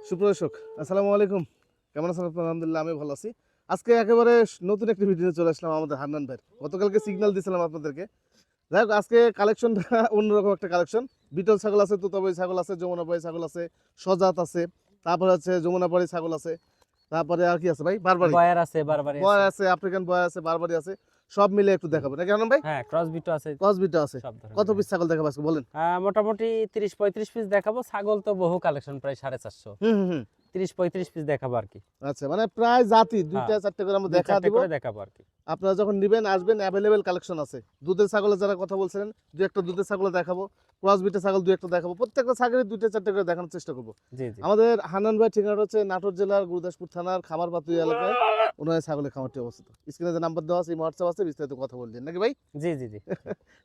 সুপ্রদর্শক আসসালামু আলাইকুম, কেমন আছেন আপনারা? আলহামদুলিল্লাহ আমি ভালো আছি। আজকে একেবারে নতুন একটি ভিডিও চলে আসলাম আমাদের হান্নান ভাই। গতকালকে সিগন্যাল দিয়েছিলাম আপনাদেরকে। যাই হোক, আজকে কালেকশনটা অন্যরকম একটা কালেকশন। বিটল ছাগল আছে, তোতাবাড়ি ছাগল আছে, যমুনাপাড়ি ছাগল আছে, সজাত আছে, তারপরে হচ্ছে যমুনাপাড়ি ছাগল আছে, তারপরে আর কি আছে ভাই? বারবারি বয়ার আছে, বারবারি বয় আছে। আছে, আফ্রিকান বয় আছে, বারবারি আছে, সব মিলে একটু দেখাবো নাকি হান্নান ভাই? হ্যাঁ, ক্রস বিটও আছে, ক্রস বিটও আছে। সব ধরনের। কত পিস ছাগল দেখাবো আজকে বলেন? মোটামুটি 30-35 পিস দেখাবো। ছাগল তো বহু কালেকশন, প্রায় 450। হুম 30-35 পিস দেখাবো আর কি। আচ্ছা, মানে প্রায় জাতি দুইটা চারটে করে আমরা দেখা দিব। দেখাবো আর কি। আপনারা যখন নেবেন আসবেন, অ্যাভেলেবেল কালেকশন আছে। দুধের ছাগলে যারা কথা বলছিলেন, দু একটা দুধের ছাগলে দেখাবো, ক্রস বিটের ছাগল দু একটা দেখাবো, প্রত্যেকটা ছাগলের দুইটা চারটে করে দেখানোর চেষ্টা করবো। জি জি। আমাদের হান্নান ভাই ঠিকানা হচ্ছে নাটোর জেলার গুরুদাসপুর থানার খামারপাতুরি এলাকায় ওনার ছাগলের খামারটি অবস্থিত। স্ক্রিনে যে নাম্বার দেওয়া আছে, এই হোয়াটসঅ্যাপ আছে, বিস্তারিত কথা বললেন নাকি ভাই? জি জি জি।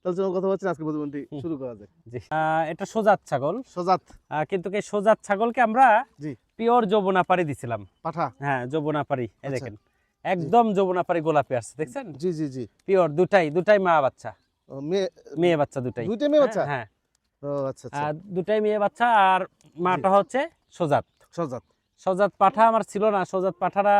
তাহলে চলুন কথা বলছেন, আজকে প্রতিদিনটি শুরু করা যাক। জি। এটা সোজাত ছাগল। সজাত। কিন্তু এই সোজাত ছাগলকে আমরা জি। পিওর যমুনাপাড়ি দিছিলাম। পাঠা। হ্যাঁ, যমুনাপাড়ি। এই আচ্ছা। দেখেন, একদম যমুনাপাড়ি গোলাপি আসছে, দেখছেন? জি জি জি। পিওর দুটাই মা বাচ্চা। মেয়ে বাচ্চা দুটাই। দুইটা মেয়ে বাচ্চা? হ্যাঁ। ও আচ্ছা আচ্ছা। দুটাই মেয়ে বাচ্চা, আর মাটা হচ্ছে সোজাত। সজাত। সজাত পাঠা আমার ছিল না। সজাত পাঠারা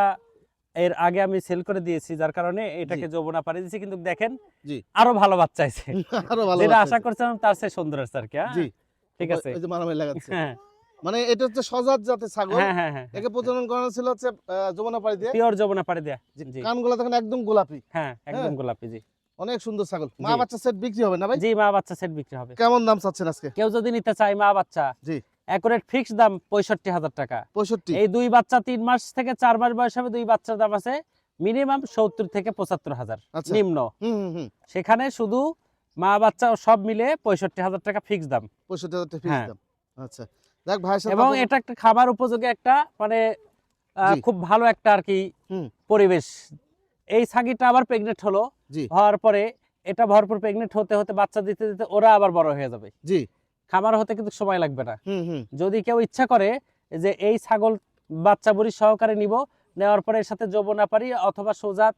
এর আগে আমি সেল করে দিয়েছি, যার কারণে এটাকে যমুনা পাড়ি দিয়েছি। কিন্তু দেখেন, জি। আরো ভালো বাচ্চা আছে, আরো ভালো যেটা বাচ্চা আশা আছে। করছিলাম তার চেয়ে সুন্দর আছে আর কি। জি। ঠিক আছে। ওই যে মারামারি লাগাচ্ছে। হ্যাঁ মানে এটা হচ্ছে সজাত জাতের ছাগল। হ্যাঁ হ্যাঁ হ্যাঁ। একে প্রজনন করানো ছিল হচ্ছে যমুনাপাড়ি দিয়ে। পিওর যমুনা পাড়ি দেয়া। জি। কানগুলো দেখেন একদম গোলাপি। হ্যাঁ, একদম গোলাপি। জি। অনেক সুন্দর ছাগল। মা জি। বাচ্চা সেট বিক্রি হবে না ভাই? জি, মা বাচ্চা সেট বিক্রি হবে। কেমন দাম চাচ্ছেন আজকে? কেউ যদি নিতে চায় মা বাচ্চা, জি। একুরেট ফিক্স দাম 65,000 টাকা। 65। এই দুই বাচ্চা 3 মাস থেকে 4 মাস বয়স হবে, দুই বাচ্চার দাম আছে মিনিমাম 70 থেকে 75,000 আচ্ছা। নিম্ন। হুম। সেখানে শুধু মা বাচ্চা সব মিলে 65,000 টাকা ফিক্স দাম। 65,000 টাকা ফিক্স হ্যাঁ। দাম। আচ্ছা। দেখ ভাইয়ের সাথে এবং এটা একটা খাবার উপযোগী একটা, মানে জি। খুব ভালো একটা আর কি হুম। পরিবেশ। এই ছাগিটা আবার প্রেগনেন্ট হলো, জি। হওয়ার পরে এটা ভরপুর প্রেগনেন্ট হতে হতে বাচ্চা দিতে দিতে ওরা আবার বড় হয়ে যাবে। জি। খামার হতে কিন্তু সময় লাগবে না। হুম। যদি কেউ ইচ্ছা করে যে এই ছাগল বাচ্চা বুড়ি সহকারে নিব, নেওয়ার পরে এর সাথে যমুনাপাড়ি অথবা সোজাত,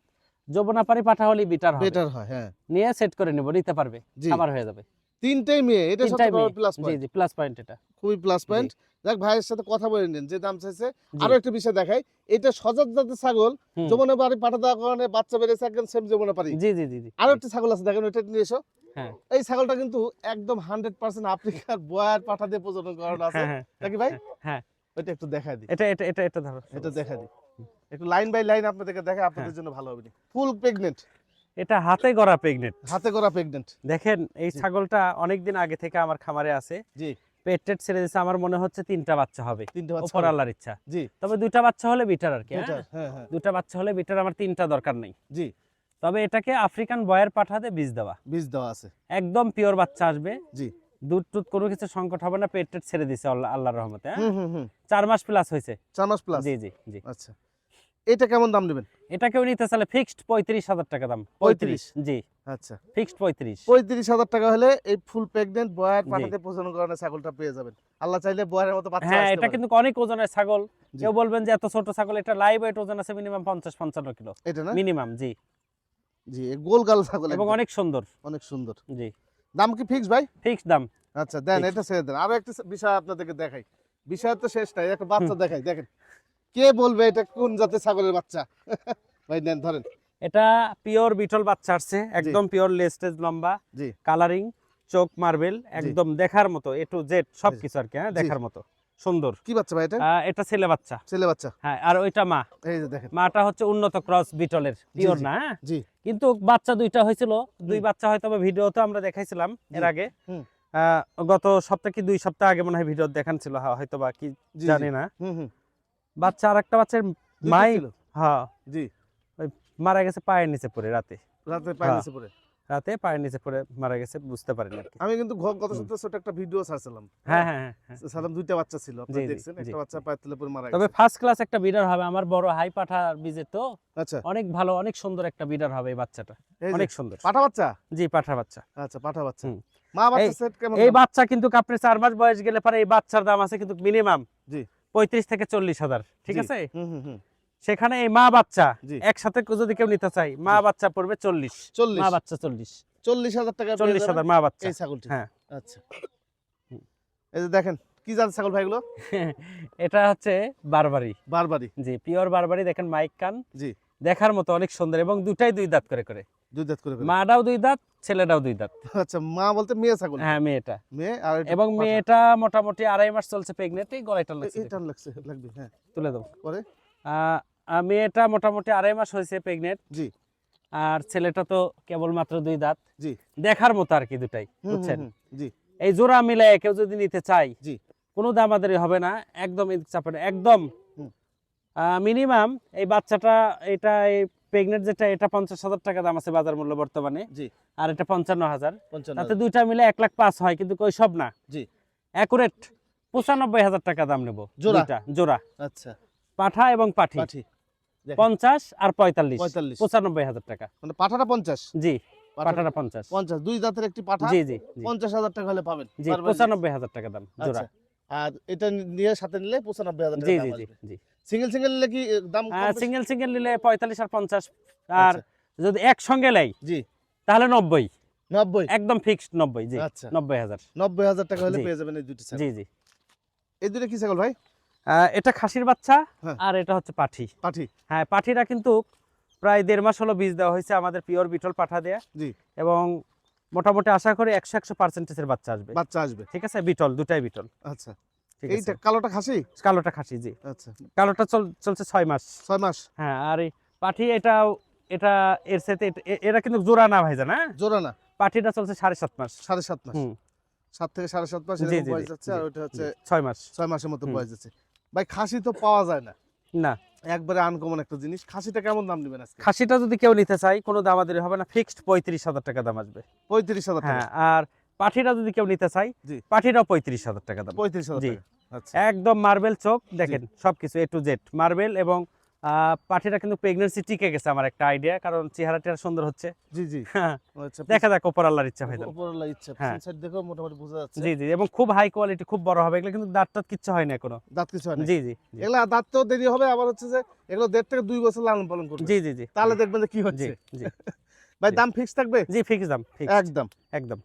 যমুনাপাড়ি পাঠা হলে বেটার হয়, হ্যাঁ। নিয়ে সেট করে নিতে পারবে, জি। খাবার হয়ে যাবে। তিনটাই মেয়ে, এটা তিনটাই সবচেয়ে বড় মেয়ে। প্লাস জি পয়েন্ট। জি, প্লাস পয়েন্ট এটা। খুবই প্লাস পয়েন্ট। দেখ ভাইয়ের সাথে কথা বলে নিন, যে দাম চাইছে। জি। আরো একটা বিষয় দেখাই, এটা সজাত জাতের ছাগল। হুম। যমুনাপাড়ি পাঠা দেওয়ার কারণে বাচ্চা বেড়েছে একদম সেম যমুনাপাড়ি। জি জি জি জি। আরো একটা ছাগল আছে, দেখেন ওইটা নিয়ে এসো। হ্যাঁ এই ছাগলটা কিন্তু একদম 100% আফ্রিকার বয়ার পাঠা দিয়ে প্রজনন করানো আছে হ্যাঁ নাকি ভাই? হ্যাঁ। ওইটা একটু দেখাই দিই। এটা ধরো। এটা দেখাই দিই একটু লাইন বাই লাইন আপনাদেরকে দেখা, আপনাদের জন্য ভালো হবে। ফুল প্রেগনেন্ট, এটা হাতে গড়া প্রেগনেন্ট। হাতে করা প্রেগনেন্ট। দেখেন, এই জি। ছাগলটা অনেকদিন আগে থেকে আমার খামারে আছে। জি। পেট ছেড়ে দিয়েছে, আমার মনে হচ্ছে 3টা বাচ্চা হবে, তিনটে বাচ্চা উপর হবে। আল্লাহর ইচ্ছা। জি। তবে 2টা বাচ্চা হলে বেটার আর কি। এটা, হ্যাঁ। 2টা বাচ্চা হলে বেটার, আমার 3টা দরকার নেই। জি। তবে এটাকে আফ্রিকান বয়ের পাঠাতে বীজ দেওয়া, বীজ দেওয়া আছে। একদম পিওর বাচ্চা আসবে। জি। দুধ টুধ কোনো কিছু সংকট হবে না, পেট ছেড়ে দিছে আল্লাহর রহমতে। হুম। 4 মাস প্লাস হয়েছে। 4 মাস প্লাস। জি জি জি। আচ্ছা, এটা কেমন দাম নেবেন? এটা কেউ নিতে চাইলে ফিক্সড 35,000 টাকা দাম। 35? জি, আচ্ছা, ফিক্সড 35। 35,000 টাকা হলে এই ফুল প্রেগনেন্ট বয়ার জি। পাঠাতে প্রজনন করানো ছাগলটা পেয়ে যাবেন। আল্লাহ চাইলে বয়ারের মতো বাচ্চা হ্যাঁ, আসতে এটা পারে। কিন্তু অনেক ওজনের ছাগল। জি। কেউ বলবেন যে এত ছোট ছাগল, এটা লাইভ ওয়েট ওজন আছে মিনিমাম 50-55 কিলো এটা না? মিনিমাম। জি। জি, গোল গাল ছাগল এবং একদম। অনেক সুন্দর। অনেক সুন্দর। জি, দাম কি ফিক্স ভাই? ফিক্সড দাম। আচ্ছা দেন, Fixed। এটা ছেড়ে দেন। আরো একটা বিষয় আপনাদেরকে দেখাই, বিষয় তো শেষ নাই, একটা বাচ্চা দেখাই। দেখেন, কে বলবে এটা কোন জাতের ছাগলের বাচ্চা? ভাই নেন, ধরেন। এটা পিওর বিটল বাচ্চা আসছে, একদম পিওর লেস্টেজ লম্বা, জি। কালারিং, চোখ মার্বেল, একদম দেখার মতো, এ টু জেড সবকিছু আর কি। হ্যাঁ, দেখার মতো সুন্দর। কি বাচ্চা ভাই এটা? এটা ছেলে বাচ্চা। ছেলে বাচ্চা। হ্যাঁ, আর ওইটা মা। এই যে দেখেন। মাটা হচ্ছে উন্নত ক্রস বিটলের, পিওর জি। না। হ্যাঁ? জি। কিন্তু বাচ্চা দুইটা হয়েছিল, দুই বাচ্চা হয়তো ভিডিওতে আমরা দেখাইছিলাম এর জি। আগে। হুম। গত সপ্তাহে কি 2 সপ্তাহ আগে মনে হয় ভিডিও দেখান ছিল, হয়তো বা কি জি, জানি জি। না। হুম। বাচ্চা আর একটা বাচ্চার দুইটা মাই, ছিল? হ্যাঁ, জি। ওই মারা গেছে পায়ের নিচে পড়ে রাতে। রাতে পায়ের হ্যাঁ। নিচে পড়ে। রাতে পায়ের নিচে পড়ে মারা গেছে, বুঝতে পারিনি আর কি। আমি কিন্তু গত সপ্তাহে ছোট একটা ভিডিও ছাড়ছিলাম। হ্যাঁ। সালাম দুইটা বাচ্চা ছিল, জি, আপনারা জি, দেখছেন। জি। একটা বাচ্চা পায়ের তলে পড়ে মারা তবে গেছে। ফার্স্ট ক্লাস একটা বিডার হবে, আমার বড় হাই পাঠার বীজে তো আচ্ছা, অনেক ভালো, অনেক সুন্দর একটা বিডার হবে এই বাচ্চাটা, এই যে অনেক সুন্দর। পাঠা বাচ্চা। জি, পাঠার বাচ্চা। আচ্ছা, পাঠা বাচ্চা। হুম। মা বাচ্চা এই- সেট কেমন এই দাম? বাচ্চা কিন্তু আপনি 4 মাস বয়স গেলে পরে এই বাচ্চার দাম আছে কিন্তু মিনিমাম জি। 35 থেকে 40,000। ঠিক জি। আছে। হুম। সেখানে এই মা বাচ্চা জি। একসাথে যদি কেউ নিতে চাই, মা বাচ্চা পড়বে 40। 40? মা বাচ্চা 40। 40,000 টাকা পেয়ে 40,000 যাবেন মা বাচ্চা। এই ছাগলটি। হ্যাঁ। আচ্ছা, এই যে দেখেন কি জাত ছাগল ভাই এগুলো? এটা হচ্ছে বারবারি। বারবারি। জি, পিওর বারবারি। দেখেন মাইক কান, জি, দেখার মতো অনেক সুন্দর এবং দুটাই দুই দাঁত করে করে। দুই দাঁত করে করে। মাটাও দুই দাঁত, ছেলেটাও দুই দাঁত। আচ্ছা, মা বলতে মেয়ে ছাগল? হ্যাঁ, মেয়েটা। মেয়ে আর এটা এবং পাঠা। মেয়েটা মোটামুটি 2.5 মাস চলছে প্রেগনেন্ট। এই গলাটা লাগছে, এটা লাগবে, হ্যাঁ। তুলে দাও। পরে মেয়েটা মোটামুটি 2.5 মাস হয়েছে প্রেগনেন্ট। জি, আর ছেলেটা তো কেবল মাত্র দুই দাঁত। জি, দেখার মতো আর কি দুটাই, হুম, বুঝছেন? জি, এই জোড়া মিলে কেউ যদি নিতে চাই, জি, কোনো দামাদারি হবে না, একদম চাপে না, একদম। হুম। মিনিমাম এই বাচ্চাটা, এটা এই প্রেগনেন্ট যেটা, এটা 50,000 টাকা দাম আছে বাজার মূল্য বর্তমানে। জি, আর এটা 55,000। 55। তাতে দুইটা মিলে 1,05,000 হয়, কিন্তু কই সব না। জি, অ্যাকুরেট 95,000 টাকা দাম নেব জোড়া? দুইটা জোড়া, আচ্ছা, পাঠা এবং পাঠি। পাঠি। দেখেন, 50 আর 45, 45। 95,000 টাকা। মানে পাঠাটা 50? জি, পাঠাটা পাঠাটা 50। 50, দুই দাঁতের একটি পাঠা। জি জি জি 50,000 টাকা হলে পাবেন। জি, বারবারি। 95,000 টাকা দাম জোড়া। আচ্ছা, আর এটা নিয়ে সাথে নিলে 95,000 টাকা জি দাম জি জি আসবে। জি। সিঙ্গেল সিঙ্গেল নিলে কি দাম কম বেশি? সিঙ্গেল সিঙ্গেল নিলে 45 আর 50। আর আচ্ছা, যদি একসঙ্গে লাই জি, তাহলে 90, 90। একদম ফিক্সড 90। জি, আচ্ছা, 90,000। 90,000 টাকা হলে জি। পেয়ে যাবেন এই দুটি ছাগল। জি জি। এই দুটো কি ছাগল ভাই? এটা খাসির বাচ্চা, হ্যাঁ। আর এটা হচ্ছে পাঠি। পাঠি। হ্যাঁ, পাঠিরা কিন্তু প্রায় 1.5 মাস হলো বীজ দেওয়া হয়েছে আমাদের পিওর বিটল পাঠা দেয়া। জি, এবং মোটামুটি আশা করি 100% বাচ্চা আসবে। বাচ্চা আসবে। ঠিক আছে, বিটল, দুটাই বিটল। আচ্ছা, ঠিক এইটা আছে। কালোটা খাসি? কালোটা খাসি, জি। আচ্ছা, কালোটা চলছে 6 মাস। 6 মাস। হ্যাঁ, আর এই পাঠি এটা এর সাথে এরা কিন্তু জোড়া না ভাইজান। হ্যাঁ, জোড়া না? পাঠিটা চলছে 7.5 মাস। 7.5 মাস। হুম। 7 থেকে 7.5 মাস জি এরকম জি বয়স জি যাচ্ছে, জি, আর ওটা হচ্ছে 6 মাস। 6 মাসের মতো হুম। বয়স যাচ্ছে। ভাই খাসি তো পাওয়া যায় না, না, একবারে আনকমন একটা জিনিস। খাসিটা কেমন দাম নেবেন আজকে? খাসিটা যদি কেউ নিতে চাই কোনো দামাদারি হবে না, ফিক্সড 35,000 টাকা দাম আসবে। 35,000 টাকা? হ্যাঁ, আর পাঠিটা যদি কেউ নিতে চাই, জি, পাঠিটাও 35,000 টাকা দাম। 35,000 জি। টাকা। আচ্ছা, একদম মার্বেল চোখ, দেখেন সবকিছু A to Z মার্বেল। এবং পাঠিটা কিন্তু প্রেগন্যান্সি টিকে গেছে, আমার একটা আইডিয়া, কারণ চেহারাটা সুন্দর হচ্ছে। জি, জি। হ্যাঁ, আচ্ছা, দেখা যাক ওপর আল্লাহর ইচ্ছা ভাইজান। উপরওয়ালা ইচ্ছা। হ্যাঁ। পিছন সাইড দেখো মোটামুটি বোঝা যাচ্ছে। জি জি, এবং খুব হাই কোয়ালিটি, খুব বড় হবে এগুলো, কিন্তু দাঁত টাত কিচ্ছু হয় না এখনো। দাঁত কিছু হয় না? জি জি জি এগুলা দাঁত তো দেরি হবে, আবার হচ্ছে যে এগুলো 1.5 থেকে 2 বছর লালন পালন করবে। জি জি জি। তাহলে দেখবেন যে কি জি হচ্ছে। জি ভাই জি। দাম ফিক্স থাকবে? জি, ফিক্স দাম, ফিক্স একদম। একদম।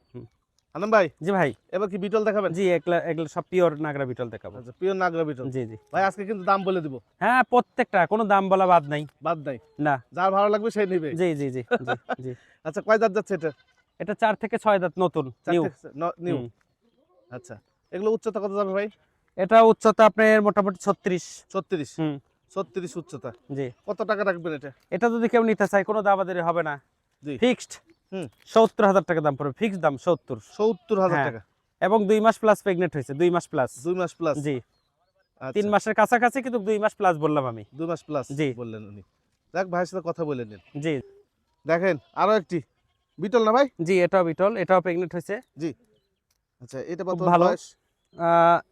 আনন্দ ভাই, জি ভাই। এবার কি বিটল দেখাবেন? জি, এগুলা এগুলা সব পিওর নাগরা বিটল দেখাবো। আচ্ছা, পিওর নাগরা বিটল। জি জি। ভাই আজকে কিন্তু দাম বলে দিব, হ্যাঁ, প্রত্যেকটা কোনো দাম বলা বাদ নাই। বাদ নাই। না। যার ভালো লাগবে সেই নেবে। জি জি জি জি জি। আচ্ছা, কয় দাঁত যাচ্ছে এটা? এটা 4 থেকে 6 দাঁত, নতুন, নিউ। নিউ। আচ্ছা, এগুলো উচ্চতা কত যাবে ভাই? এটা উচ্চতা আপনার মোটামুটি 36। 36? হুম। 36 উচ্চতা। জি। কত টাকা রাখবেন এটা? এটা যদি কেউ নিতে চায় কোনো দামাদারি হবে না, জি। ফিক্সড হুম। 70,000 টাকা দাম পড়বে, ফিক্সড দাম 70। 70,000 হ্যাঁ। টাকা? এবং 2 মাস প্লাস প্রেগনেন্ট হয়েছে, 2 মাস প্লাস। 2 মাস প্লাস? জি। আচ্ছা, 3 মাসের কাছাকাছি, কিন্তু 2 মাস প্লাস বললাম আমি। 2 মাস প্লাস জি। বললেন উনি। যাক, ভাইয়ের সাথে কথা বলে নিন। জি দেখেন আরো একটি বিটল না ভাই? জি, এটাও বিটল, এটাও প্রেগনেন্ট হয়েছে। জি। আচ্ছা, এটা খুব কত ভালো। বয়স?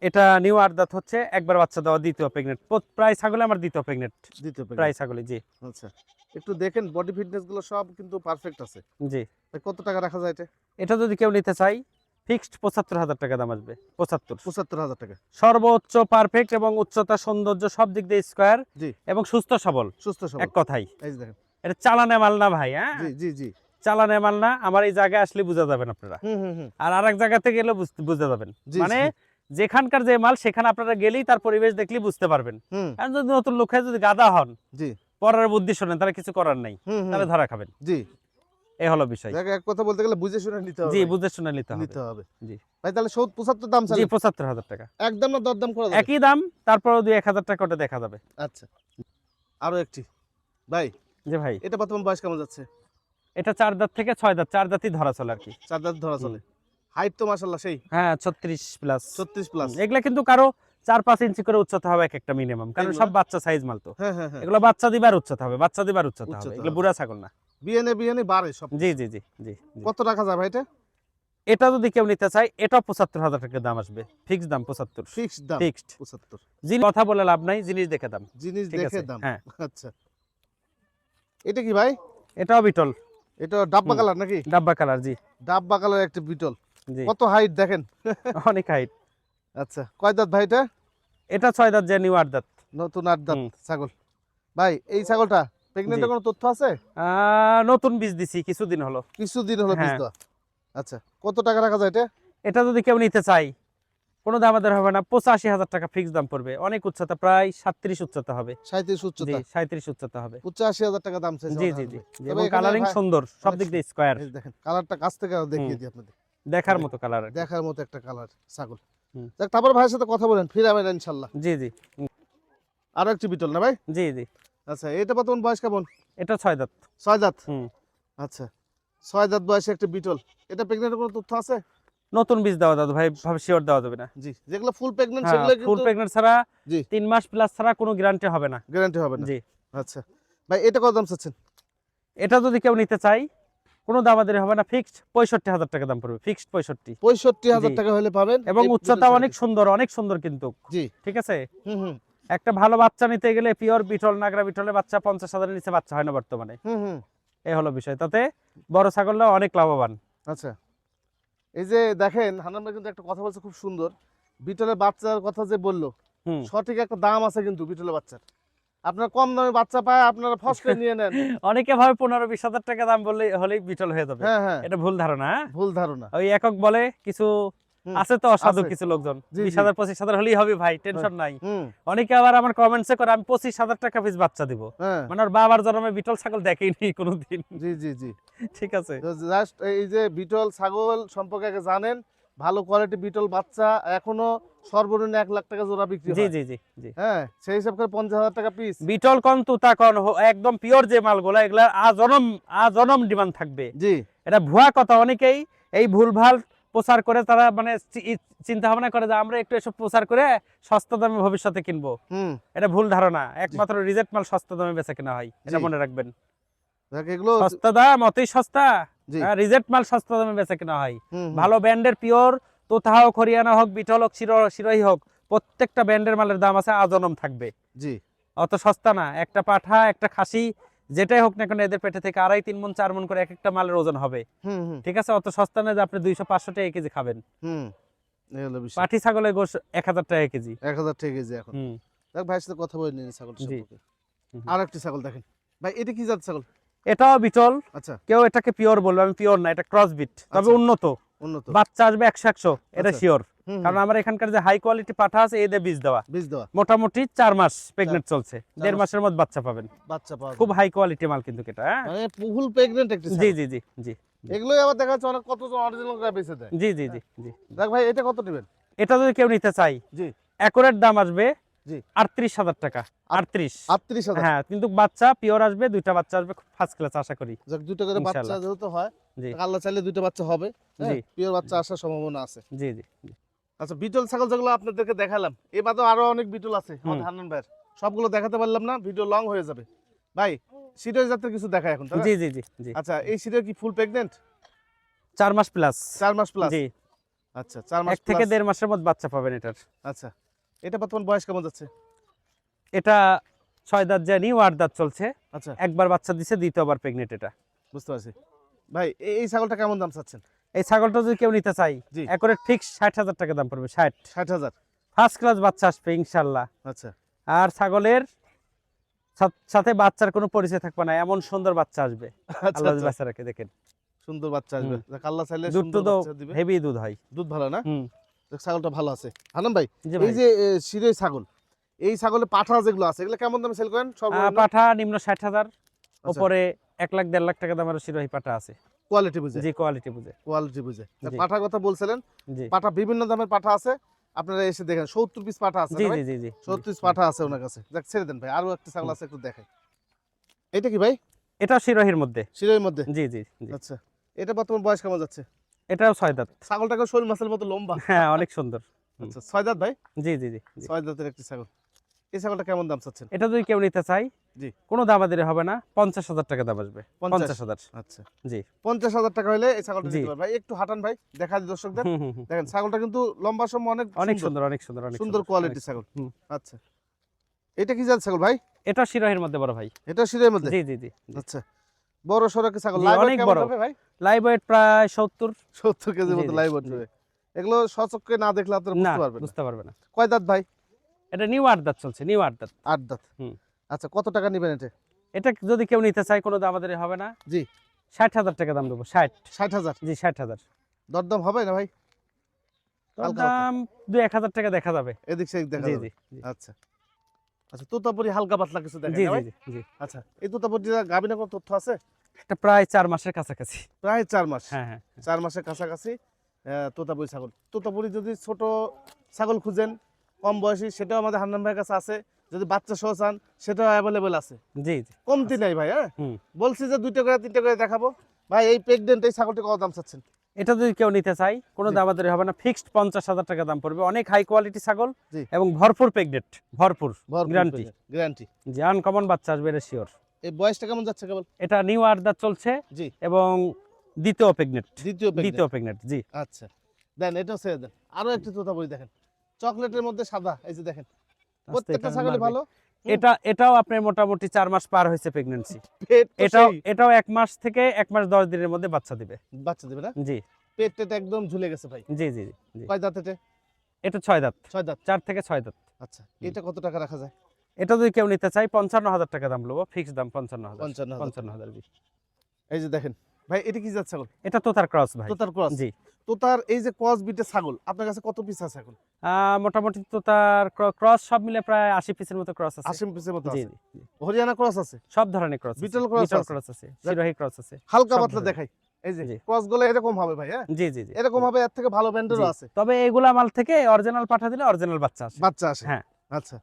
এটা নিউ আর্দাত হচ্ছে, একবার বাচ্চা দেওয়া, দ্বিতীয় প্রেগনেন্ট। প্রায় ছাগলে আমার দ্বিতীয় প্রেগনেন্ট, দ্বিতীয় প্রায় প্রেগন্যান্ট। ছাগলে। জি আচ্ছা, একটু দেখেন বডি ফিটনেস গুলো সব কিন্তু পারফেক্ট আছে। জি। ভাই কত টাকা রাখা যায় এটা? এটা যদি কেউ নিতে চাই, ফিক্সড 75,000 টাকা দাম আসবে। 75। 75,000 টাকা? সর্বোচ্চ পারফেক্ট, এবং উচ্চতা, সৌন্দর্য সব দিক দিয়ে স্কোয়ার, জি। এবং সুস্থ সবল, সুস্থ সবল। এক কথাই। এই যে দেখেন। এটা চালানে মাল না ভাই। হ্যাঁ, জি, জি, জি। চালানে মাল না। আমার এই জায়গায় আসলে বুঝা যাবেন আপনারা, হুম, হুম, হুম। আর আরেক জায়গাতে গেলে বুঝতে যাবেন। জি, মানে জি। যেখানকার যে মাল, সেখানে আপনারা গেলেই তার পরিবেশ দেখলেই বুঝতে পারবেন। হুম। আর যদি নতুন লোক হয়, যদি গাদা হন, জি। পরের বুদ্ধি শোনেন, তারা কিছু করার নাই, হুম, হুম। তাহলে ধরা খাবেন। জি। এই হলো বিষয়। দেখ, এক কথা বলতে গেলে বুঝে শুনে নিতে হবে জি, ভাই। বুঝে শুনে নিতে হবে। নিতে হবে। জি ভাই তাহলে 75 দাম জি, চাই? 75,000 টাকা একদম না দরদাম করা যাবে? একই দাম, তারপরেও 2-1,000 টাকা ওটা দেখা যাবে। আচ্ছা, আরো একটি ভাই, জি ভাই। এটা বর্তমান বয়স কেমন যাচ্ছে? এটা 4 দাঁত থেকে 6 দাঁত, 4 দাঁতই ধরা চলে আর কি। 4 দাঁত ধরা চলে। হাইট তো মাশাআল্লাহ সেই হ্যাঁ, 36 প্লাস। 36 প্লাস। এগুলা কিন্তু কারো 4-5 ইঞ্চি করে উচ্চতা হবে এক একটা মিনিমাম, কারণ এগুলা? সব বাচ্চা সাইজ মাল তো। হ্যাঁ, হ্যাঁ, হ্যাঁ। এগুলো বাচ্চা দিবার উচ্চতা হবে, বাচ্চা দিবার উচ্চতা হবে, উচ্চতা এগুলো হবে। বুড়া ছাগল না। বিএনএ বাড়ে সব। জি জি জি জি জি। কত টাকা যাবে এটা? এটা যদি কেউ নিতে চায়, এটাও 75,000 টাকা দাম আসবে, ফিক্সড দাম 75। ফিক্সড দাম ফিক্সড। 75? জিনিস কথা বলে লাভ নাই, জিনিস দেখে দাম। জিনিস ঠিক দেখে আছে, দাম। হ্যাঁ। আচ্ছা, এটা কি ভাই? এটাও বিটল, এটা ডাব্বা কালার নাকি? ডাব্বা কালার। জি ডাব্বা কালার একটা বিটল। জি। কত হাইট দেখেন। অনেক হাইট। আচ্ছা, কয় দাঁত ভাই এটা? এটা 6 দাঁত, যে নিউ 8 দাঁত। নতুন 8 দাঁত হুম। ছাগল। ভাই এই ছাগলটা প্রেগন্যান্টের জি। কোনো তথ্য আছে? নতুন বীজ দিছি কিছুদিন হলো। কিছুদিন হলো বীজ হ্যাঁ। দেওয়া। আচ্ছা, কত টাকা রাখা যায় এটা? এটা যদি কেউ নিতে চায়, কোনো দামাদার হবে না, 85,000 টাকা ফিক্স দাম পড়বে। অনেক উচ্চতা, প্রায় 37 উচ্চতা হবে। 37 জি উচ্চতা, 37 উচ্চতা হবে। 85,000 টাকা দাম চাইছে জি আমাদের জি হান্নান জি ভাই। জি, তবে এবং এখানে কালারিং ভাই সুন্দর, সব অনেক দিক দিয়ে স্কয়ার, এই যে দেখেন কালারটা কাছ থেকে আরো দেখিয়ে দিই আপনাদের, দেখার মতো কালার। দেখার মতো একটা কালার ছাগল। হুম। দেখ তারপর ভাইয়ের সাথে কথা বলেন, ফিরাবেন ইনশাল্লাহ। জি জি আরো একটি বিটল না ভাই? জি জি, আচ্ছা, এটা বর্তমান বয়স কেমন? এটা 6 দাঁত। 6 দাঁত। হুম। আচ্ছা, 6 দাঁত বয়সে একটা বিটল। এটা প্রেগন্যান্টের কোনো তথ্য আছে? নতুন বীজ দেওয়া দাদু ভাই, ভাবে শিওর দেওয়া যাবে না। জি, যেগুলো ফুল প্রেগন্যান্ট হ্যাঁ, সেগুলো ফুল কিন্তু প্রেগন্যান্ট ছাড়া, জি 3 মাস প্লাস ছাড়া কোনো গ্যারান্টি হবে না। গ্যারান্টি হবে না। জি, আচ্ছা ভাই, এটা কত দাম চাচ্ছেন? এটা যদি কেউ নিতে চাই কোনো দামাদারি হবে না, ফিক্সড 65,000 টাকা দাম পড়বে, ফিক্সড 65। 65,000 জি। টাকা হলে পাবেন এবং এই উচ্চতা বিটল অনেক ছাগলটি। সুন্দর, অনেক সুন্দর কিন্তু। জি। ঠিক আছে, হুম হুম একটা ভালো বাচ্চা নিতে গেলে পিওর বিটল, নাগরা বিটলের বাচ্চা 50,000-এর নিচে বাচ্চা হয় না বর্তমানে। হুম হুম। এই হলো বিষয়, তাতে বড় ছাগলরা অনেক লাভবান। আচ্ছা, এই যে দেখেন হান্নান ভাই কিন্তু একটা কথা বলছে খুব সুন্দর, বিটলের বাচ্চার কথা যে বললো, হুম। সঠিক একটা দাম আছে কিন্তু বিটলের বাচ্চার। আপনারা কম দামে বাচ্চা পায় আপনারা ফস করে নিয়ে নেন। অনেকে ভাবে 15-20,000 টাকা দাম বললে হলেই বিটল হয়ে যাবে। হ্যাঁ হ্যাঁ, এটা ভুল ধারণা। হ্যাঁ? ভুল ধারণা। ওই একক বলে কিছু হুম, আছে তো অসাধু আছে। কিছু লোকজন, জি, জি। 20,000 25,000 হলেই হবে ভাই, টেনশন নাই। হুম, অনেকে আবার আমার কমেন্টসে করে আমি 25,000 টাকা পিস বাচ্চা দিব, হ্যাঁ, মানে ওর বাবার জন্মে বিটল ছাগল দেখেইনি কোনোদিন। জি জি জি। ঠিক আছে। জাস্ট এই যে বিটল ছাগল সম্পর্কে আগে জানেন, ভালো কোয়ালিটি বিটল বাচ্চা এখনো সর্বনিম্ন 1 লাখ টাকা জোড়া বিক্রি জি হয়। জি জি জি। হ্যাঁ, সেই হিসাব করে 50,000 টাকা পিস। বিটল কন তুতা কন একদম পিওর যে মালগুলো, এগুলা আজনম ডিমান্ড থাকবে। জি এটা ভুয়া কথা, অনেকেই এই ভুলভাল প্রচার করে, তারা মানে চিন্তা ভাবনা করে যে আমরা একটু এসব প্রচার করে সস্তা দামে ভবিষ্যতে কিনবো। হুম, এটা ভুল ধারণা, একমাত্র রিজেক্ট মাল সস্তা দামে বেচা কেনা হয়, এটা জি। মনে রাখবেন। দেখ এগুলো সস্তা দাম অতই সস্তা, জি রিজেক্ট মাল সস্তা দামে বেচা কেনা হয়। হুম হুম, ভালো ব্র্যান্ডের পিওর তোতা হোক, হরিয়ানা হোক, বিটল হোক, শিরোহী হোক, প্রত্যেকটা ব্র্যান্ডের মালের দাম আছে, আজনম থাকবে। জি অত সস্তা না। একটা পাঠা, একটা খাসি, যেটাই হোক না কেন, এদের পেটে থেকে 2.5-3 মণ 4 মণ করে এক একটা মালের ওজন হবে। হুম হুম ঠিক আছে, অত সস্তা না যে আপনি 200-500 টাকা কেজি খাবেন। হুম, এই হলো বিষয়। পাঠি ছাগলের গোশ 1,000 টাকা কেজি। 1,000 টাকা কেজি এখন। হুম। দেখ ভাইয়ের সাথে কথা বলে নিন ছাগল জি। সম্পর্কে। হুম। আর একটি ছাগল দেখেন ভাই, এটা কি জাত ছাগল? এটাও বিটল, আচ্ছা, কেউ এটাকে পিওর বলবে, আমি পিওর না, এটা ক্রস বিট, তবে আচ্ছা। উন্নত। উন্নত। বাচ্চা আসবে 100-100, এটা আচ্ছা। শিওর। হুম কারণ হুম, আমার এখানকার যে হাই কোয়ালিটি পাঠা আছে, এদের বীজ দেওয়া, বীজ দেওয়া, মোটামুটি 4 মাস প্রেগনেন্ট চলছে, 1.5 মাস। মাসের মধ্যে বাচ্চা পাবেন। বাচ্চা পাওয়া খুব যাবে। হাই কোয়ালিটি মাল কিন্তু এটা। হ্যাঁ? মানে ফুল প্রেগন্যান্ট একটি জি ছাগল। জি জি জি এগুলোই আবার দেখা যাচ্ছে অনেক কতজন অরিজিনাল করে বেঁচে দেয়। জি জি জি জি। দেখ ভাই, এটা কত নেবেন? এটা যদি কেউ নিতে চাই, জি অ্যাকুরেট দাম আসবে জি 38,000 টাকা। 38। 38,000। হ্যাঁ, কিন্তু বাচ্চা পিওর আসবে, 2টা বাচ্চা আসবে, ফার্স্ট ক্লাস আশা করি। যাক, দুটো করে বাচ্চা ইনশাআল্লাহ। যেহেতু হয়, জি আল্লাহ চাইলে দুটো বাচ্চা হবে। হ্যাঁ, জি পিওর বাচ্চা আসার সম্ভাবনা আছে। জি জি জি। আচ্ছা, বিটল ছাগল যেগুলো আপনাদেরকে দেখালাম, এ বাদেও আরো অনেক বিটল আছে আমাদের হান্নান ভাইয়ের, সবগুলো দেখাতে পারলাম না, ভিডিও লং হয়ে যাবে। ভাই, সিরিয়াস জাতের কিছু দেখায় এখন, তাই না? জি জি জি জি। আচ্ছা, এই সিরিয়াল কি ফুল প্রেগন্যান্ট? 4 মাস প্লাস। 4 মাস প্লাস। জি, আচ্ছা, 4 মাস 1 থেকে প্লাস। 1.5 মাসের মধ্যে বাচ্চা পাবেন এটার। আচ্ছা, এটা বর্তমান বয়স কেমন যাচ্ছে? এটা 6 দাঁত যায়, নিউ 8 দাঁত চলছে। আচ্ছা, একবার বাচ্চা দিছে, দ্বিতীয়বার প্রেগনেন্ট এটা। বুঝতে পারছি। ভাই, এই ছাগলটা কেমন দাম চাচ্ছেন? এই ছাগলটা যদি কেউ নিতে চাই, জি। অ্যাকুরেট ফিক্স 60,000 টাকা দাম পড়বে, 60। 60,000। ফার্স্ট ক্লাস বাচ্চা আসবে ইনশাআল্লাহ। আচ্ছা আর ছাগলের সাথে বাচ্চার কোনো পরিচয় থাকবে না, এমন সুন্দর বাচ্চা আসবে। আচ্ছা আল্লাহ আচ্ছা, বাচ্চারাকে দেখেন, সুন্দর বাচ্চা আসবে। হুম। যাক, আল্লাহ চাইলে দুধ সুন্দর তো বাচ্চা দিবে। হেভি দুধ হয়। দুধ ভালো না? হুম। যাক, ছাগলটা ভালো আছে। হান্নান ভাই, জি এই ভাই। যে শিরোই ছাগল, এই ছাগলের পাঠা যেগুলো আছে, এগুলো কেমন দামে সেল করেন সর্বনিম্ন? পাঠা নিম্ন 60,000, আচ্ছা, উপরে 1 লাখ 1.5 লাখ টাকা দামের শিরোহী পাঠা আছে। কোয়ালিটি বুঝে। জি, কোয়ালিটি বুঝে। কোয়ালিটি বুঝে। জি। পাঠার কথা বলছিলেন, জি পাঠা বিভিন্ন দামের পাঠা আছে, আপনারা এসে দেখেন। 70 পিস পাঠা আছে জি না ভাই? জি জি জি। 70 পিস পাঠা আছে ওনার কাছে। যাক, ছেড়ে দেন ভাই, আরো একটা ছাগল আছে, একটু দেখাই। এটা কি ভাই? এটা শিরোহির মধ্যে। শিরোইর মধ্যে। জি জি জি। আচ্ছা, এটা বর্তমান বয়স কেমন যাচ্ছে? এটাও 6 দাঁত। ছাগলটাকে শোল মাছের মতো লম্বা। হ্যাঁ, অনেক সুন্দর। আচ্ছা, 6 দাঁত ভাই? জি জি জি জি। 6 দাঁতের একটি ছাগল। এই ছাগলটা কেমন দাম চাচ্ছেন? এটা যদি কেউ নিতে চাই, জি। কোনো দামাদারি হবে না, 50,000 টাকা দাম আসবে। 50,000। আচ্ছা, জি 50,000 টাকা হলে এই ছাগলটা জি। নিতে পারবেন। ভাই, একটু হাঁটান ভাই, দেখা দিই দর্শকদের। হুম হুম হুম। দেখেন ছাগলটা কিন্তু লম্বা সময় অনেক অনেক সুন্দর, সুন্দর, অনেক সুন্দর, অনেক সুন্দর কোয়ালিটি অনেক ছাগল। হুম। আচ্ছা, এটা কি জাত ছাগল ভাই? এটা শিরোহির মধ্যে বড় ভাই। এটা শিরের মধ্যে? জি জি জি জি। আচ্ছা, বড় সড়ো কি ছাগল? জি, লাইভ ওয়েট অনেক কেমন বড়। হবে ভাই? লাইভ ওয়েট প্রায় 70। 70 কেজির জি মতো জি লাইভ ওয়েট জি। হবে। এগুলো সচক্ষে না দেখলে আপনারা না, বুঝতে পারবেন না। বুঝতে পারবে না। কয় দাঁত ভাই? এটা নিউ 8 দাঁত চলছে, নিউ 8 দাঁত। 8 দাঁত। হুম। আচ্ছা, কত টাকা নেবেন এটা? এটা যদি কেউ নিতে চায়, কোনো দামাদারি হবে না। জি। 60,000 টাকা দাম দেবো, 60। 60,000। জি, 60,000। দরদাম হবে না ভাই? হালকা দাম 2-1000 টাকা দেখা যাবে। এদিক সেদিক দেখা জি যাবে। জি জি আচ্ছা আচ্ছা, তোতাপুরি হালকা পাতলা কিছু দেখেন জি না জি ভাই? জি জি। আচ্ছা, এই তোতাপুরিটা গাভিনে কোনো তথ্য আছে? এটা প্রায় 4 মাসের কাছাকাছি। প্রায় 4 মাস। হ্যাঁ হ্যাঁ 4 মাসের কাছাকাছি তোতাপুরি ছাগল। তোতাপুরি যদি ছোট ছাগল খুঁজেন কম বয়সী, সেটাও আমাদের হান্নান ভাইয়ের কাছে আছে। যদি বাচ্চা সহ চান সেটাও অ্যাভেলেবেল আছে। জি জি। কমতি নাই ভাই, হ্যাঁ? হুম। বলছি যে 2টা করে 3টা করে দেখাবো। ভাই এই প্রেগনেন্ট এই ছাগলটি কত দাম চাচ্ছেন? এটা যদি কেউ নিতে চাই কোনো জি। দামাদারি হবে না, ফিক্সড 50,000 টাকা দাম পড়বে। অনেক হাই কোয়ালিটি ছাগল জি। এবং ভরপুর প্রেগনেন্ট, ভরপুর গ্যারান্টি। গ্যারান্টি। যে আনকমন বাচ্চা আসবে এটা শিওর। এই বয়সটা কেমন যাচ্ছে কেবল? এটা নিউ আর্দার চলছে জি। এবং দ্বিতীয় প্রেগনেন্ট। দ্বিতীয় দ্বিতীয় প্রেগনেন্ট জি। আচ্ছা, দেন এটাও ছেড়ে দেন। আরো একটি তোতাপুরি দেখেন, চকলেটের মধ্যে সাদা, এই যে দেখেন। প্রত্যেকটা এটা ছাগলই মারবে। ভালো। এটাও আপনার মোটামুটি 4 মাস পার হয়েছে প্রেগন্যান্সি। পেট তো সেই এটাও 1 মাস থেকে 1 মাস 10 দিনের মধ্যে বাচ্চা দিবে। বাচ্চা দেবে না? জি পেট টেট একদম ঝুলে গেছে ভাই। জি জি জি জি। কয় দাঁত এটা? এটা 6 দাঁত, 6 দাঁত। 4 থেকে 6 দাঁত। আচ্ছা, এটা কত টাকা রাখা যায়? এটা যদি কেউ নিতে চাই 55,000 টাকা দাম লবো, ফিক্স দাম 55,000। 55,000। 55,000 জি। এই যে দেখেন ভাই, এটা কি জাত ছাগল? এটা তোতার ক্রস ভাই। তোতার ক্রস। জি। তোতার এই যে ক্রস বিটের ছাগল আপনার কাছে কত পিস আছে এখন? মোটামুটি তোতার ক্রস সব মিলে প্রায় 80 পিসের মতো ক্রস আছে। 80 পিসের মতো জি আছে। জি। হরিয়ানা ক্রস আছে, সব ধরনের ক্রস আছে। বিটল ক্রস আছে। ক্রস আছে, সিরোহী ক্রস আছে। হালকা সব পাতলা ধরনের। দেখাই। এই যে জি। ক্রস গুলো এরকম হবে ভাই, হ্যাঁ? জি জি জি। এরকম হবে, এর থেকে ভালো ব্র্যান্ডেরও জি। আছে। তবে এগুলা মাল থেকে অরিজিনাল পাঠা দিলে অরিজিনাল বাচ্চা আসে। বাচ্চা আসে। হ্যাঁ। আচ্ছা,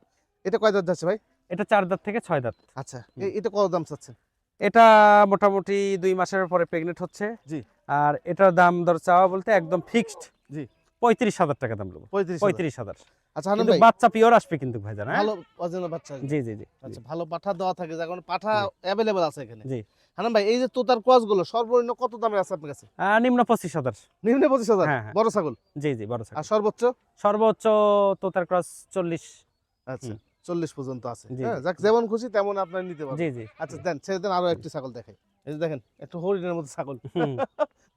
এটা কয় দাঁত যাচ্ছে ভাই? এটা 4 দাঁত থেকে 6 দাঁত। আচ্ছা, এটা কত দাম চাচ্ছেন? এটা মোটামুটি 2 মাসের পরে প্রেগনেন্ট হচ্ছে। জি। আর এটার দাম দর চাওয়া বলতে একদম ফিক্সড। জি। 35,000 টাকা দাম নেবো। 35,000। 35,000। আচ্ছা হান্নান কিন্তু ভাই, বাচ্চা পিওর আসবে কিন্তু ভাই জানা। ভালো অরিজিনাল বাচ্চা আসবে। জি জি জি। আচ্ছা, ভালো পাঠা দেওয়া থাকে, যার কারণে পাঠা অ্যাভেলেবল আছে এখানে। জি। হান্নান ভাই, এই যে তোতার ক্রস গুলো সর্বনিম্ন কত দামে আছে আপনার কাছে? নিম্ন 25,000। নিম্ন 25,000। হ্যাঁ, হ্যাঁ। বড় ছাগল। জি জি বড় আর ছাগল। সর্বোচ্চ? সর্বোচ্চ তোতার ক্রস 40। আচ্ছা, হুম। 40 পর্যন্ত আছে। জি, হ্যাঁ, জি। যাক যেমন খুশি তেমন আপনারা নিতে পারবেন। জি জি। আচ্ছা দেন, ছেড়ে দেন, আরো একটি ছাগল দেখাই। এই যে দেখেন, একটু হরিণের মতো ছাগল। হুম।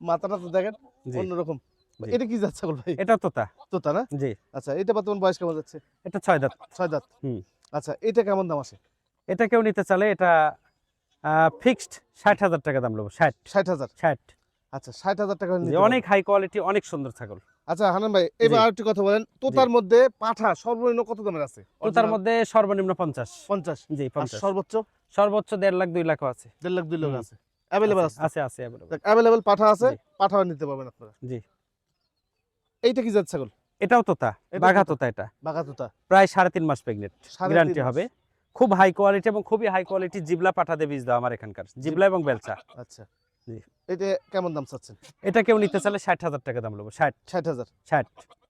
মাথাটা তো দেখেন জি। অন্যরকম। জি। এটা কি জাত ছাগল ভাই? এটা তোতা। তোতা না? জি। আচ্ছা, এটা বর্তমান বয়স কেমন যাচ্ছে? এটা 6 দাঁত। 6 দাঁত। হুম। আচ্ছা, এটা কেমন দাম আসে? এটা কেউ নিতে চালে এটা ফিক্সড 60,000 টাকা দাম নেবো। 60। 60,000। 60। আচ্ছা, 60,000 টাকা জি, নিতে পারবেন। অনেক হাই কোয়ালিটি, অনেক সুন্দর ছাগল। আচ্ছা হান্নান ভাই, এবার জি। আরেকটি কথা বলেন, তোতার মধ্যে পাঠা সর্বনিম্ন কত দামের আছে? তোতার মধ্যে সর্বনিম্ন 50। 50। জি আর 50। সর্বোচ্চ সর্বোচ্চ 1.5 লাখ 2 লাখও আছে। 1.5 লাখ 2 লাখ হুম। আছে। অ্যাভেলেবল আছে। আছে আছে available। অ্যাভেলেবল পাঠা আছে, জি। পাঠাও নিতে পারবেন আপনারা। জি। এইটা কি জাত ছাগল? এটাও তোতা, এটাও বাঘা তোতা। তোতা এটা। বাঘা তোতা। প্রায় 3.5 মাস প্রেগনেন্ট। 3.5 গ্যারান্টি মাস। হবে। খুব হাই কোয়ালিটি এবং খুবই হাই কোয়ালিটি জিবলা পাঠা দিয়ে বীজ দাও আমার এখানকার। জিবলা এবং বেলচা। আচ্ছা, জি। এটা কেমন দাম চাচ্ছেন? এটা কেউ নিতে চাইলে 60,000 টাকা দাম নেবো। 60। 60,000। 60।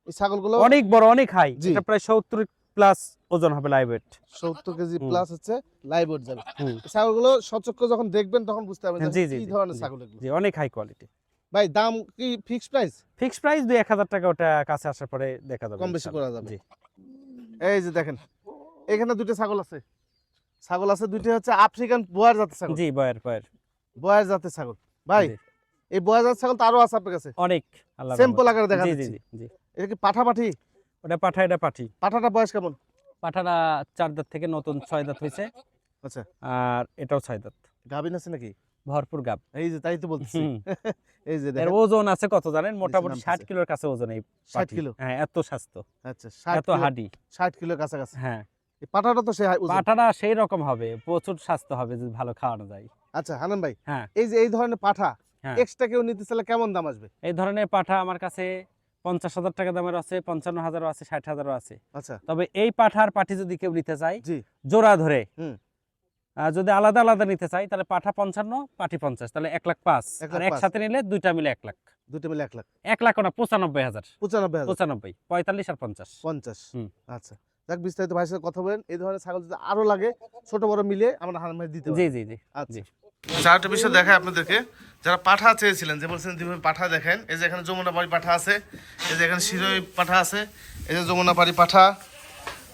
এই ছাগলগুলো অনেক বড়, অনেক হাই। জি। এটা প্রায় 70 প্লাস ওজন হবে লাইভ ওয়েট। 70 কেজি হুম। প্লাস হচ্ছে লাইভ ওয়েট যাবে। হুম। এই ছাগলগুলো সচক্ষে যখন দেখবেন তখন বুঝতে পারবেন যে জি জি কি জি, ধরনের জি, ছাগল এগুলো। জি অনেক হাই কোয়ালিটি। ভাই দাম কি ফিক্সড প্রাইস? ফিক্স প্রাইস 2-1000 টাকা, ওটা কাছে আসার পরে দেখা যাবে। কম বেশি ইনশাআল্লাহ। করা যাবে। জি। এই যে দেখেন, এখানে দুটো ছাগল আছে। ছাগল আছে দুটো, হচ্ছে আফ্রিকান বোয়ার জাতের ছাগল। জি বয়ের বয়ের। বোয়ার জাতের ছাগল। ভাই জি। এই বোয়ার জাতের ছাগল তো আরো আছে আপনার কাছে। অনেক আল্লাহর স্যাম্পল রহমতে। আকারে দেখা জি জি যাচ্ছে। জি জি। এটা কি পাঠা পাঠি? ওটা পাঠা, এটা পাঠি। পাঠাটা বয়স কেমন? পাঠাটা 4 দাঁত থেকে নতুন 6 দাঁত হয়েছে। আচ্ছা, আর এটাও 6 দাঁত। গাভিন আছে নাকি? ভরপুর গাব। এই যে তাই তো বলছি। হুম। এই যে এর দেখেন, ওজন আছে কত জানেন? মোটামুটি নামতেছে। 60 কিলোর কাছে ওজন এই 60 পাঠি। কিলো। হ্যাঁ, এত স্বাস্থ্য, আচ্ছা 60 এত কিলো, হাডি। 60 কিলোর কাছাকাছি। হ্যাঁ, এই পাঠাটা তো সেই ওজন। পাঠাটা সেই রকম হবে, প্রচুর স্বাস্থ্য হবে যদি ভালো খাওয়ানো যায়। আচ্ছা হান্নান ভাই, হ্যাঁ। এই যে এই ধরনের পাঠা হ্যাঁ। এক্সট্রা কেউ নিতে চাইলে কেমন দাম আসবে? এই ধরনের পাঠা আমার কাছে 50,000 টাকা দামের আছে, 55,000 আছে, 60,000 আছে। আচ্ছা, তবে এই পাঠার পাঠি যদি কেউ নিতে চায় জি। জোড়া ধরে, হুম। যদি আলাদা আলাদা নিতে চাই তাহলে পাঠা 55, পাঠি 50, তাহলে 1,05,000। 1,05,000 আর একসাথে নিলে দুইটা মিলে 1 লাখ। দুটো মিলে 1 লাখ। 1 লাখ না, 95,000। 95,000। 95, 45 আর 50। 50। হুম। আচ্ছা, যাক বিস্তারিত ভাইয়ের সাথে কথা বলেন। এই ধরনের ছাগল যদি আরো লাগে ছোট বড় মিলে আমরা হান্নান ভাই দিতে জি পারি। জি জি। আচ্ছা, জি। চারটা বিষয় দেখায় আপনাদেরকে। যারা পাঠা চেয়েছিলেন, যে বলছেন দিবেন পাঠা, দেখেন এই যে এখানে যমুনাপাড়ি পাঠা আছে, এই যে এখানে শিরোই পাঠা আছে, এই যে যমুনাপাড়ি পাঠা,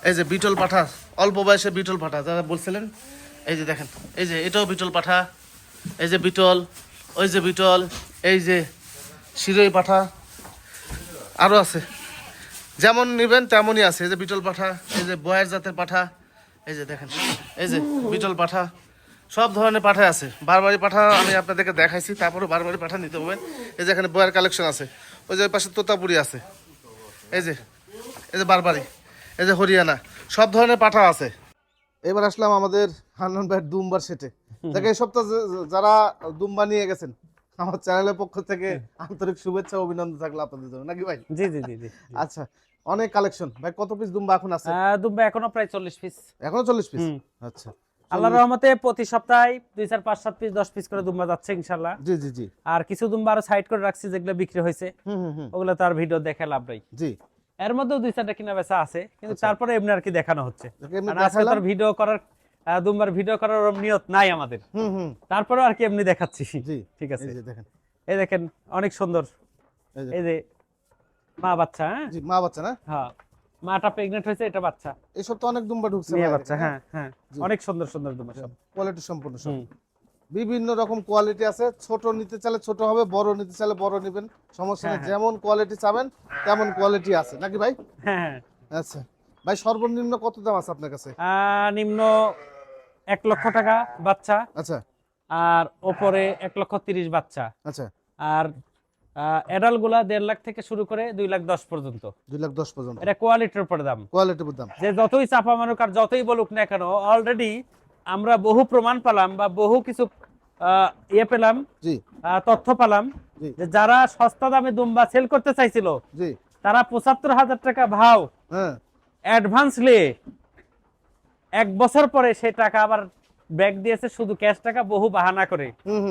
এই যে বিটল পাঠা, অল্প বয়সে বিটল পাঠা যারা বলছিলেন, এই যে দেখেন, এই যে এটাও বিটল পাঠা, এই যে বিটল, ওই যে বিটল, এই যে শিরোই পাঠা, আরও আছে। যেমন নেবেন তেমনই আছে। এই যে বিটল পাঠা, এই যে বয়ের জাতের পাঠা, এই যে দেখেন, এই যে বিটল পাঠা, সব ধরনের পাঠা আছে। বারবারি পাঠা আমি আপনাদেরকে দেখাইছি, তারপরে বারবারি পাঠা নিতে হবে। এই যে এখানে বয়ের কালেকশন আছে, ওই যে পাশে তোতাপুরি আছে, এই যে বারবারি, এই যে হরিয়ানা, সব ধরনের পাঠা আছে। এবার আসলাম আমাদের হান্নান ভাইয়ের দুম্বার সেটে। দেখে এই সপ্তাহ যারা দুম্বা নিয়ে গেছেন, আমার চ্যানেলের পক্ষ থেকে আন্তরিক শুভেচ্ছা অভিনন্দন থাকলো আপনাদের জন্য, নাকি ভাই? জি জি জি জি। আচ্ছা, অনেক কালেকশন ভাই। কত পিস দুম্বা এখন আছে? দুম্বা এখনো প্রায় 40 পিস। এখনো 40 পিস? আচ্ছা, আল্লাহর রহমতে প্রতি সপ্তাহে 2 4 5 7 পিস 10 পিস করে দুম্বা যাচ্ছে ইনশাআল্লাহ। জি জি জি। আর কিছু দুম্বা আরো সাইড করে রাখছি যেগুলো বিক্রি হয়েছে, ওগুলো তো আর ভিডিও দেখে লাভ নাই। জি, এর মধ্যেও 2 4টা কিনা বেচা আছে, কিন্তু আচ্ছা। তারপরে এমনি আর কি দেখানো হচ্ছে। এমনি আর আজকে দেখাইলাম। তো ভিডিও করার দুম্বার ভিডিও করার ওরম নিয়ত নাই আমাদের, তারপরে আর কি এমনি দেখাচ্ছি। জি, ঠিক আছে। এই যে দেখেন, এই দেখেন অনেক সুন্দর, এই যে মা বাচ্চা। হ্যাঁ জি, মা বাচ্চা না? হ্যাঁ, মাটা প্রেগন্যান্ট হয়েছে, এটা বাচ্চা, এই সব তো অনেক দুম্বা ঢুকছে মেয়ে ভাই বাচ্চা। এখানে। হ্যাঁ হ্যাঁ, জি। অনেক সুন্দর সুন্দর দুম্বা সব। কোয়ালিটি সম্পূর্ণ সব। হুম। বিভিন্ন রকম কোয়ালিটি আছে, ছোট নিতে চাইলে ছোট হবে, বড় নিতে চাইলে বড় নেবেন, সমস্যা নেই। হ্যাঁ, যেমন কোয়ালিটি চাবেন তেমন কোয়ালিটি আছে, নাকি ভাই? হ্যাঁ হ্যাঁ। আচ্ছা ভাই, সর্বনিম্ন কত দাম আছে আপনার কাছে? নিম্ন 1 লক্ষ টাকা বাচ্চা, আচ্ছা আর ওপরে 1,30,000 বাচ্চা, আচ্ছা, আর অ্যাডাল্ট গুলা 1.5 লাখ থেকে শুরু করে 2,10,000 পর্যন্ত। 2,10,000 পর্যন্ত এটা কোয়ালিটির উপরে দাম। কোয়ালিটির দাম। যে যতই চাপা মানুক আর যতই বলুক না কেন, অলরেডি আমরা বহু প্রমাণ পেলাম বা বহু কিছু পেলাম, জি তথ্য পেলাম, জি যে যারা সস্তা দামে দুম্বা সেল করতে চাইছিল, জি, তারা 75,000 টাকা ভাও হ্যাঁ, অ্যাডভান্স নিয়ে 1 বছর পরে সেই টাকা আবার ব্যাক দিয়েছে, শুধু ক্যাশ টাকা, বহু বাহানা করে।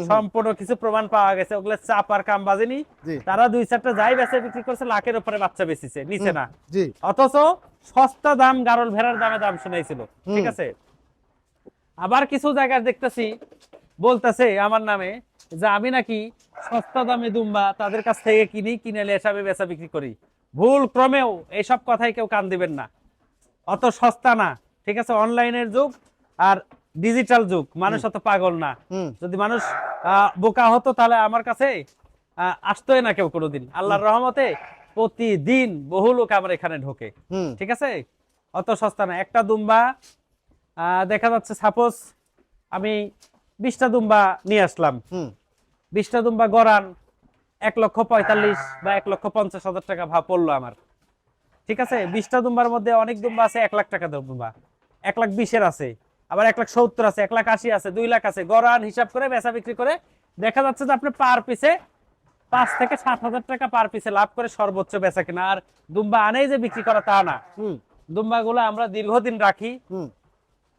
সম্পূর্ণ কিছু প্রমাণ পাওয়া গেছে, ওগুলো চাপ আর কাম বাজেনি। জি তারা 2 4টা যাই বেচে বিক্রি করছে, লাখের উপরে বাচ্চা বেচিছে, নিচে না। জি, অথচ সস্তা দাম গারল ভেড়ার দামে দাম শুনাইছিল। ঠিক আছে। আবার কিছু জায়গায় দেখতেছি বলতেছে আমার নামে যে আমি নাকি সস্তা দামে দুম্বা তাদের কাছ থেকে কিনি, কিনে হিসাবে বেচা বিক্রি করি। ভুল ক্রমেও এইসব কথাই কেউ কান দিবেন না, অত সস্তা না। ঠিক আছে, অনলাইনের যুগ আর ডিজিটাল যুগ, মানুষ অত পাগল না। যদি মানুষ বোকা হতো তাহলে আমার কাছে আসতোই না কেউ কোনোদিন। আল্লাহর রহমতে প্রতিদিন বহু লোক আমার এখানে ঢোকে। ঠিক আছে, অত সস্তা না। একটা দুম্বা দেখা যাচ্ছে, সাপোজ আমি 20টা দুম্বা নিয়ে আসলাম, 20টা দুম্বা গড়ান 1,45,000 বা 1,50,000 টাকা ভাব পড়লো আমার। ঠিক আছে, 20টা দুম্বার মধ্যে অনেক দুম্বা আছে 1 লাখ টাকা দুম্বা, 1,20,000 আছে, আবার 1,70,000 আছে, 1,80,000 আছে, 2 লাখ আছে। গড়ান হিসাব করে বেচা বিক্রি করে দেখা যাচ্ছে যে আপনি পার পিসে 5 থেকে 7,000 টাকা পার পিসে লাভ করে সর্বোচ্চ বেচা কিনা। আর দুম্বা আনেই যে বিক্রি করা তা না, দুম্বা গুলো আমরা দীর্ঘদিন রাখি,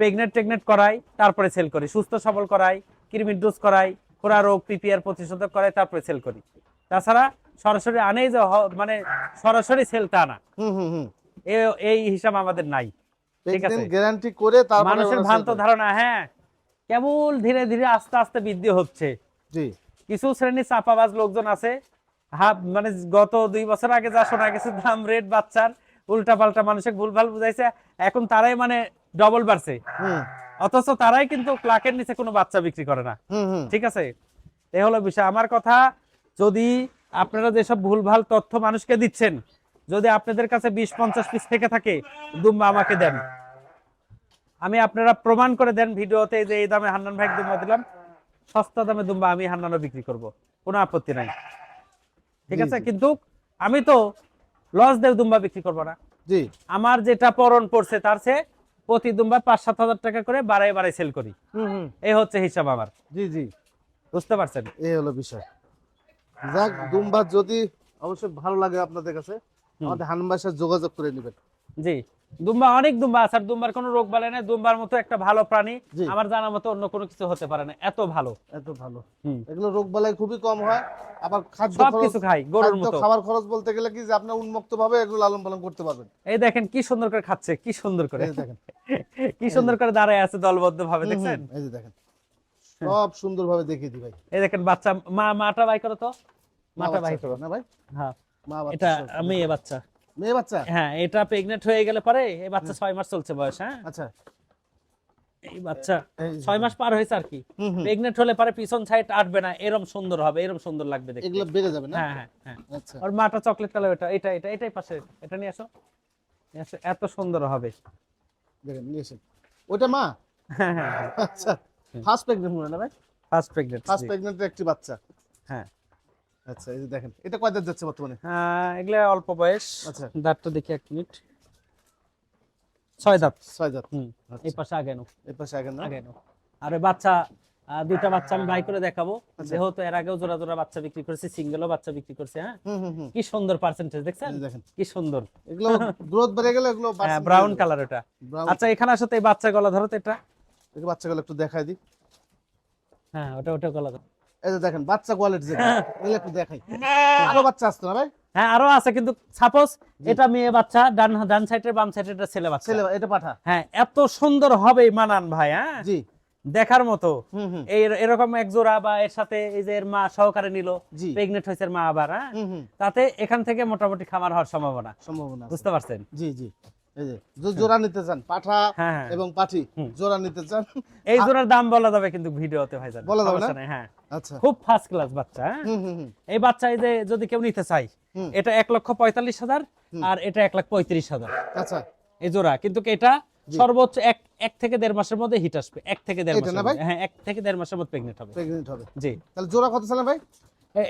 প্রেগনেন্ট করাই, তারপরে সেল করি, সুস্থ সবল করাই, কৃমির ডোজ করাই, খোরা রোগ পিপিআর প্রতিষেধক করাই, তারপরে সেল করি। তাছাড়া সরাসরি আনেই যে মানে সরাসরি সেল তা না, এই হিসাব আমাদের নাই। ঠিক আছে, গ্যারান্টি করে তারপরে মানুষের ভ্রান্ত ধারণা, হ্যাঁ, কেবল ধীরে ধীরে আস্তে আস্তে বৃদ্ধি হচ্ছে। জি, কিছু শ্রেণীর চাপাবাজ লোকজন আছে, মানে গত 2 বছর আগে যা শোনা গেছে দাম রেট বাচ্চার উল্টা পাল্টা মানুষকে ভুলভাল বুঝাইছে, এখন তারাই মানে ডবল বাড়ছে, অথচ তারাই কিন্তু লাখের নিচে কোনো বাচ্চা বিক্রি করে না। ঠিক আছে, এই হলো বিষয়। আমার কথা, যদি আপনারা যেসব ভুলভাল তথ্য মানুষকে দিচ্ছেন, যদি আপনাদের কাছে 20-50 পিস থেকে থাকে দুম্বা আমাকে দেন, আমি আপনারা প্রমাণ করে দেন ভিডিওতে যে এই দামে হান্নান ভাই দুম্বা দিলাম, সস্তা দামে দুম্বা আমি হান্নানও বিক্রি করব, কোনো আপত্তি নাই। ঠিক আছে, কিন্তু আমি তো লস দিয়ে দুম্বা বিক্রি করবো না। জি, আমার যেটা পরন পড়ছে তার চেয়ে প্রতি দুম্বা 5-7 হাজার টাকা করে বাড়ায় বাড়ায় সেল করি, এই হচ্ছে হিসাব আমার। জি জি, বুঝতে পারছেন, এই হলো বিষয়। যাক, দুম্বা যদি অবশ্যই ভালো লাগে আপনাদের কাছে, আমাদের হান্নান ভাইয়ের সাথে যোগাযোগ করে নেবেন। জি, দুম্বা অনেক দুম্বা আছে, আর দুম্বার কোনো রোগ বালাই নাই। দুম্বার মতো একটা ভালো প্রাণী জি। আমার জানার মতো অন্য কোনো কিছু হতে পারে না, এত ভালো। এত ভালো, এগুলো রোগ বালাই খুবই কম হয়। আবার খাদ্য সবকিছু খাই গরুর মতো। খাবার খরচ বলতে গেলে কি যে আপনি উন্মুক্ত ভাবে এগুলো লালন পালন করতে পারবেন। এই দেখেন কি সুন্দর করে খাচ্ছে, কি সুন্দর করে, এই যে দেখেন, কি সুন্দর করে দাঁড়ায় আছে দলবদ্ধ ভাবে, দেখছেন? এই যে দেখেন, সব সুন্দর ভাবে দেখিয়ে দিই ভাই। এই দেখেন বাচ্চা, মাটা বাই করো তো, মাটা বাই করো না ভাই, হ্যাঁ, মা বাচ্চা এটা সব। মেয়ে বাচ্চা। মেয়ে বাচ্চা? হ্যাঁ, এটা প্রেগনেন্ট হয়ে গেলে পরে এই বাচ্চা 6 মাস চলছে বয়স। হ্যাঁ, আচ্ছা, এই বাচ্চা এই যে 6 মাস পার হয়েছে আর কি। প্রেগনেন্ট হলে পরে পিছন সাইড আটবে না, এরকম সুন্দর হবে, এরকম সুন্দর লাগবে দেখতে। এগুলো বেড়ে যাবে না? হ্যাঁ হ্যাঁ হ্যাঁ। আচ্ছা, আর মাটা চকলেট কালার, এটাই পাশে, এটা নিয়ে আসো, এত সুন্দর হবে। দেখেন নিয়ে এসেন। ওটা মা? হ্যাঁ হ্যাঁ, আচ্ছা, ফার্স্ট প্রেগন্যান্ট মনে না ভাই? ফার্স্ট প্রেগনেন্ট, ফার্স্ট প্রেগন্যান্টের একটি বাচ্চা। হ্যাঁ। আচ্ছা এই যে দেখেন এটা কয় দাঁত যাচ্ছে বর্তমানে? এগুলা অল্প বয়স। আচ্ছা দাঁতটা দেখি 1 মিনিট। 6 দাঁত। 6 দাঁত। হুম। এই আচ্ছা পাশে আগে নো। এই পাশে আগে না? আগে নো। আর ওই বাচ্চা দুইটা বাচ্চা আমি বাই করে দেখাবো। আচ্ছা। যেহেতু এর আগেও জোড়া জোড়া বাচ্চা বিক্রি করেছি, সিঙ্গেলও বাচ্চা বিক্রি করছে। হ্যাঁ, হুম হুম হুম কি সুন্দর পার্সেন্টেজ দেখছেন? এই যে দেখেন কি সুন্দর। এগুলো গ্রোথ বেড়ে গেলে এগুলো হ্যাঁ, ব্রাউন কালার এটা। ব্রাউন। আচ্ছা এখানে আসলে এই বাচ্চা গলা ধরো তো এটা। এই বাচ্চাগুলো একটু দেখাই দিই। হ্যাঁ, ওটা গলা ধরো। এই যে দেখেন বাচ্চা কোয়ালিটি যেটা এগুলো একটু দেখাই। আরো বাচ্চা আসতো না ভাই? হ্যাঁ, আরো আছে কিন্তু সাপোজ এটা মেয়ে বাচ্চা, ডান সাইডের বাম সাইডের এটা ছেলে বাচ্চা। ছেলে এটা পাঠা। হ্যাঁ, এত সুন্দর হবে মানান ভাই। হ্যাঁ, জি দেখার মতো। হুম হুম এরকম এক জোড়া বা এর সাথে এই যে এর মা সহকারে নিল, জি প্রেগনেন্ট হয়েছে এর মা আবার। হ্যাঁ, হুম হুম তাতে এখান থেকে মোটামুটি খামার হওয়ার সম্ভাবনা। সম্ভাবনা আছে। বুঝতে পারছেন? জি জি এই যে জোড়া নিতে চান পাঠা হ্যাঁ, হ্যাঁ। এবং পাঠি হুম। জোড়া নিতে চান এই জোড়ার দাম বলা যাবে কিন্তু ভিডিওতে ভাই, বলা যাবে না? হ্যাঁ, আচ্ছা খুব ফার্স্ট ক্লাস বাচ্চা। হ্যাঁ, হুম হুম হুম এই বাচ্চা এই যে যদি কেউ নিতে চাই, হুম। এটা 1,45,000 হুম। আর এটা 1,35,000 আচ্ছা এই জোড়া। কিন্তু এটা জি। সর্বোচ্চ এক থেকে 1.5 মাসের মধ্যে হিট আসবে। 1 থেকে 1.5 এটা মাসের না ভাই? মধ্যে। হ্যাঁ, 1 থেকে 1.5 মাসের মধ্যে প্রেগনেন্ট হবে। প্রেগনেন্ট হবে জি। তাহলে জোড়া কত চালেন ভাই?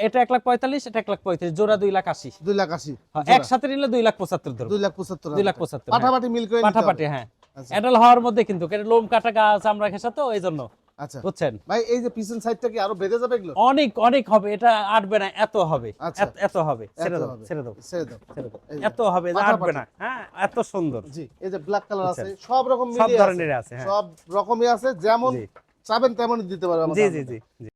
এটা 1,45,000, এটা 1,35,000, জোড়া 2,80,000। 2,80,000 একসাথে নিলে 2,75,000 ধরো। 2,75,000 2,75,000 পাঠাপাটি মিল করে নিতে হবে। পাঠাপাটি। হ্যাঁ, আচ্ছা এডাল হওয়ার মধ্যে কিন্তু এটা লোম কাটা গাছ আমরা ঘেঁষা তো এই জন্য। আচ্ছা বুঝছেন? ভাই এই যে পিছন সাইডটা কি আরো বেড়ে যাবে এগুলো? অনেক অনেক হবে, এটা আটবে না, এত হবে। আচ্ছা। এত হবে। ছেড়ে এত দাও, হবে। ছেড়ে দাও, ছেড়ে দাও ছেড়ে দাও। এই যে, এত হবে যে আটবে না। হ্যাঁ, এত সুন্দর। জি এই যে ব্ল্যাক কালার আছে বুঝছেন? সব রকম সব মিলিয়ে ধরনের আছে। হ্যাঁ, সব রকমই আছে যেমন জি চাবেন তেমনই দিতে পারবে জি আমাদের জি জি জি।